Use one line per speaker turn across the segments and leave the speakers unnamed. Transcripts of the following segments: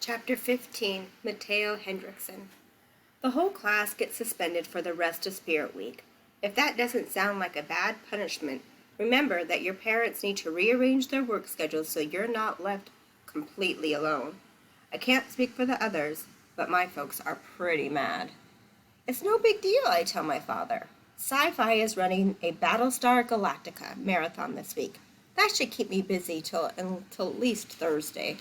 Chapter 15, Matteo Hendrickson. The whole class gets suspended for the rest of Spirit Week. If that doesn't sound like a bad punishment, remember that your parents need to rearrange their work schedules so you're not left completely alone. I can't speak for the others, but my folks are pretty mad. It's no big deal, I tell my father. Sci-Fi is running a Battlestar Galactica marathon this week. That should keep me busy until at least Thursday.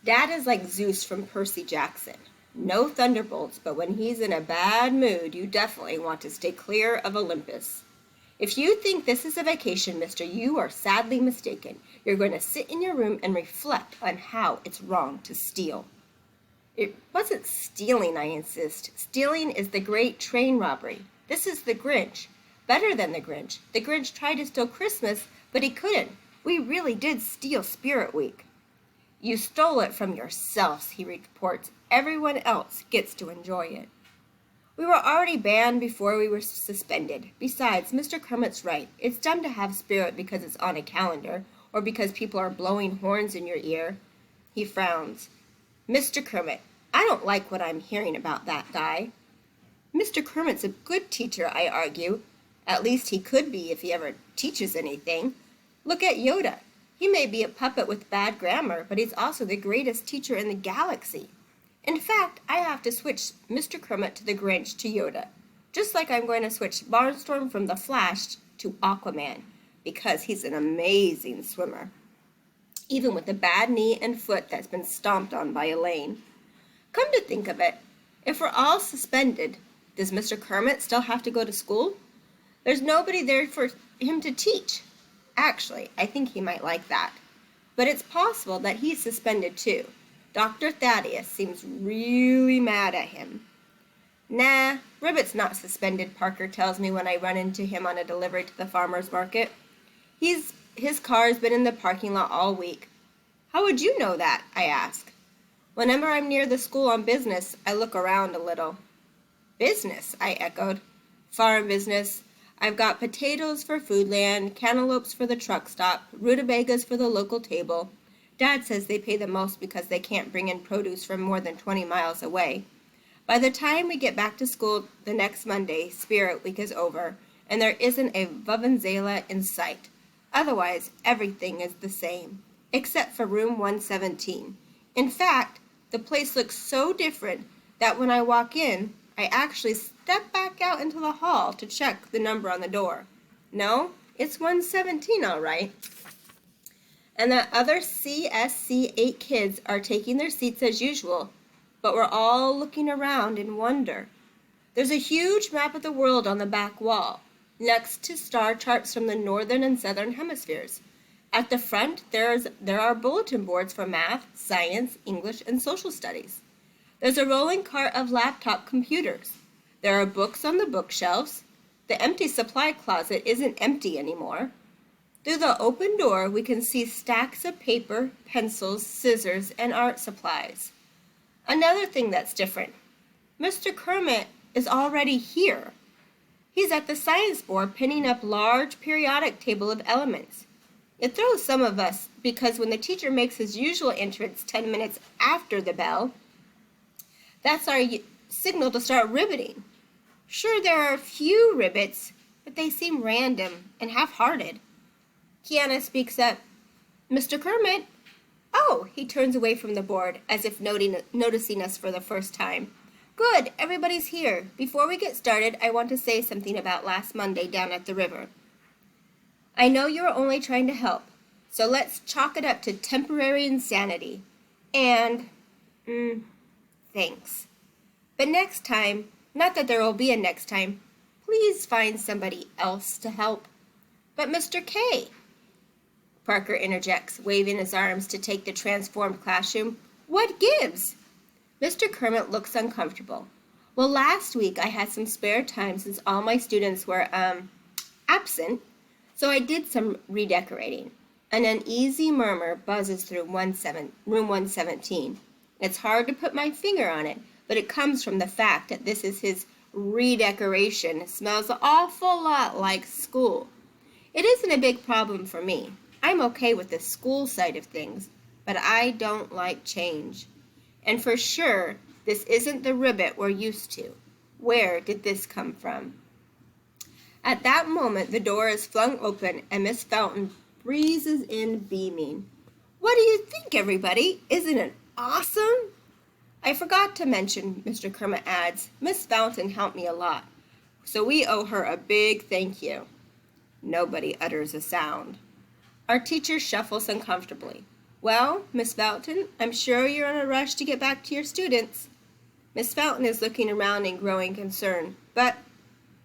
Dad is like Zeus from Percy Jackson. No thunderbolts, but when he's in a bad mood, you definitely want to stay clear of Olympus. If you think this is a vacation, mister, you are sadly mistaken. You're going to sit in your room and reflect on how it's wrong to steal. It wasn't stealing, I insist. Stealing is the great train robbery. This is the Grinch. Better than the Grinch. The Grinch tried to steal Christmas, but he couldn't. We really did steal Spirit Week. You stole it from yourselves, he reports. Everyone else gets to enjoy it. We were already banned before we were suspended. Besides, Mr. Kermit's right. It's dumb to have Spirit because it's on a calendar, or because people are blowing horns in your ear. He frowns. Mr. Kermit, I don't like what I'm hearing about that guy. Mr. Kermit's a good teacher, I argue. At least he could be if he ever teaches anything. Look at Yoda. He may be a puppet with bad grammar, but he's also the greatest teacher in the galaxy. In fact, I have to switch Mr. Kermit to the Grinch to Yoda, just like I'm going to switch Barnstorm from the Flash to Aquaman, because he's an amazing swimmer, even with a bad knee and foot that's been stomped on by Elaine. Come to think of it, if we're all suspended, does Mr. Kermit still have to go to school? There's nobody there for him to teach. Actually, I think he might like that. But it's possible that he's suspended too. Dr. Thaddeus seems really mad at him. Nah, Ribbit's not suspended, Parker tells me when I run into him on a delivery to the farmer's market. His car's been in the parking lot all week. How would you know that? I ask. Whenever I'm near the school on business, I look around a little. Business, I echoed. Farm business. I've got potatoes for Foodland, cantaloupes for the truck stop, rutabagas for the local table. Dad says they pay the most because they can't bring in produce from more than 20 miles away. By the time we get back to school the next Monday, Spirit Week is over, and there isn't a Vuvuzela in sight. Otherwise, everything is the same, except for room 117. In fact, the place looks so different that when I walk in, I actually step back out into the hall to check the number on the door. No, it's 117 all right. And the other CSC 8 kids are taking their seats as usual, but we're all looking around in wonder. There's a huge map of the world on the back wall, next to star charts from the northern and southern hemispheres. At the front, there are bulletin boards for math, science, English, and social studies. There's a rolling cart of laptop computers. There are books on the bookshelves. The empty supply closet isn't empty anymore. Through the open door, we can see stacks of paper, pencils, scissors, and art supplies. Another thing that's different. Mr. Kermit is already here. He's at the science board pinning up large periodic table of elements. It throws some of us because when the teacher makes his usual entrance 10 minutes after the bell, that's our signal to start ribbiting. Sure, there are a few ribbits, but they seem random and half-hearted. Kiana speaks up. Mr. Kermit? Oh, he turns away from the board, as if noticing us for the first time. Good, everybody's here. Before we get started, I want to say something about last Monday down at the river. I know you're only trying to help, so let's chalk it up to temporary insanity. And, thanks. But next time, not that there will be a next time, please find somebody else to help. But Mr. K, Parker interjects, waving his arms to take the transformed classroom. What gives? Mr. Kermit looks uncomfortable. Well, last week I had some spare time since all my students were, absent, so I did some redecorating. An uneasy murmur buzzes through room 117. It's hard to put my finger on it, but it comes from the fact that this is his redecoration. It smells an awful lot like school. It isn't a big problem for me. I'm okay with the school side of things, but I don't like change. And for sure, this isn't the ribbit we're used to. Where did this come from? At that moment, the door is flung open and Miss Fountain breezes in beaming. What do you think, everybody? Isn't it awesome? I forgot to mention, Mr. Kermit adds, Miss Fountain helped me a lot, so we owe her a big thank you. Nobody utters a sound. Our teacher shuffles uncomfortably. Well, Miss Fountain, I'm sure you're in a rush to get back to your students. Miss Fountain is looking around in growing concern. But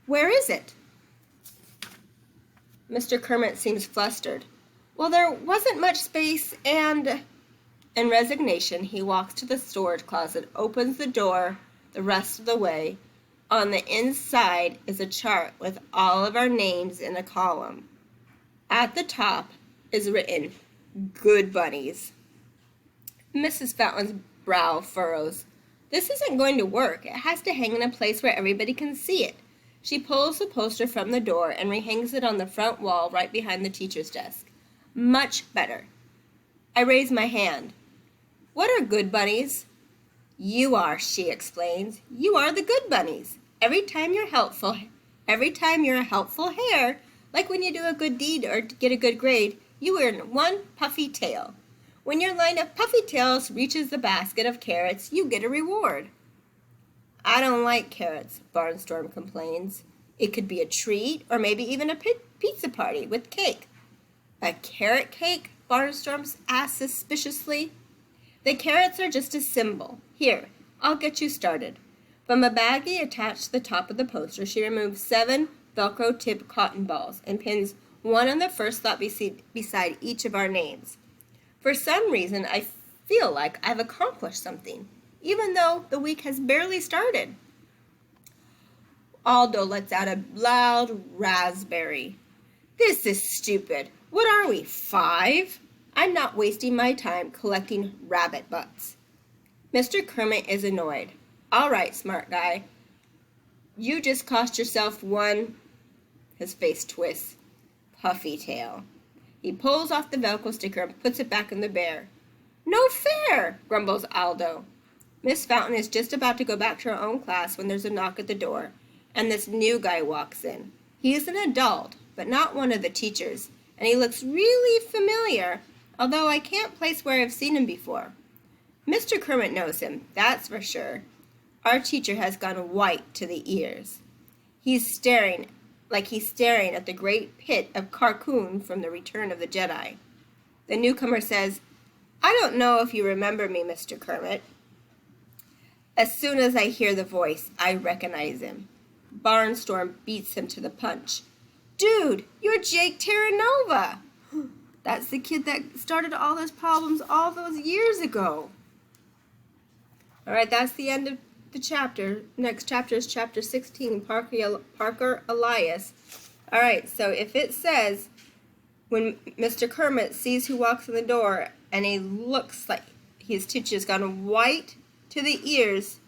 where is it? Mr. Kermit seems flustered. Well, there wasn't much space and... In resignation, he walks to the storage closet, opens the door the rest of the way. On the inside is a chart with all of our names in a column. At the top is written, Good Bunnies. Mrs. Fountain's brow furrows. This isn't going to work. It has to hang in a place where everybody can see it. She pulls the poster from the door and rehangs it on the front wall right behind the teacher's desk. Much better. I raise my hand. What are good bunnies? You are, she explains. You are the good bunnies. Every time you're a helpful hare, like when you do a good deed or get a good grade, you earn one puffy tail. When your line of puffy tails reaches the basket of carrots, you get a reward. I don't like carrots, Barnstorm complains. It could be a treat or maybe even a pizza party with cake. A carrot cake? Barnstorm asks suspiciously. The carrots are just a symbol. Here, I'll get you started. From a baggie attached to the top of the poster, she removes 7 Velcro-tipped cotton balls and pins one on the first slot beside each of our names. For some reason, I feel like I've accomplished something, even though the week has barely started. Aldo lets out a loud raspberry. This is stupid. What are we, 5? I'm not wasting my time collecting rabbit butts. Mr. Kermit is annoyed. All right, smart guy. You just cost yourself one, his face twists, puffy tail. He pulls off the Velcro sticker and puts it back in the bear. No fair, grumbles Aldo. Miss Fountain is just about to go back to her own class when there's a knock at the door, and this new guy walks in. He is an adult, but not one of the teachers, and he looks really familiar, although I can't place where I've seen him before. Mr. Kermit knows him, that's for sure. Our teacher has gone white to the ears. He's staring at the great pit of Carcoon from the Return of the Jedi. The newcomer says, I don't know if you remember me, Mr. Kermit. As soon as I hear the voice, I recognize him. Barnstorm beats him to the punch. Dude, you're Jake Terranova! That's the kid that started all those problems all those years ago. All right, that's the end of the chapter. Next chapter is chapter 16, Parker Elias. All right, so if it says, when Mr. Kermit sees who walks in the door and he looks like his teacher's gone white to the ears,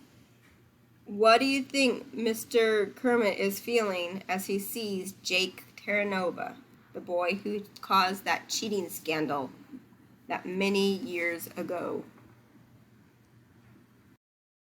what do you think Mr. Kermit is feeling as he sees Jake Terranova, the boy who caused that cheating scandal that many years ago?